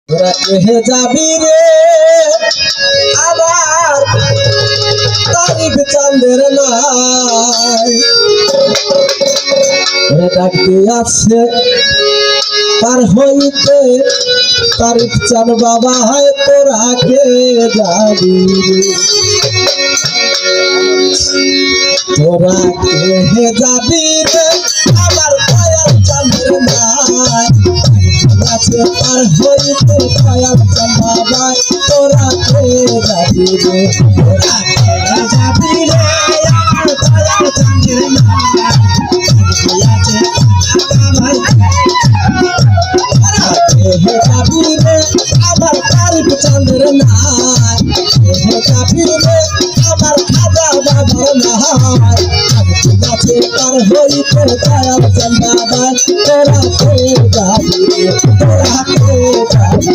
তোরা কে যাবি রে আবার তারিখ চাঁদের নাই ডাকতে আসছে পার হইতে তারিখ চাঁদ বাবা হয় তোরা কে যাবি রে তোরা কে যাবি রে আমার দয়াল চাঁদের নাই আছে পার হইতে দয়াল চাঁদ বাবা তোরা কে যাবি রে তোরা কে যাবি রে আমার দয়াল চাঁদের নাই আছে আমার যাবি রে আমার তারিখ চাঁদের নাই যাবি রে আমার খাজা বাবার নাই আছে পার হইতে দয়াল চাঁদ বাবা তোরা কে যাবি রে তোরা কে যাবি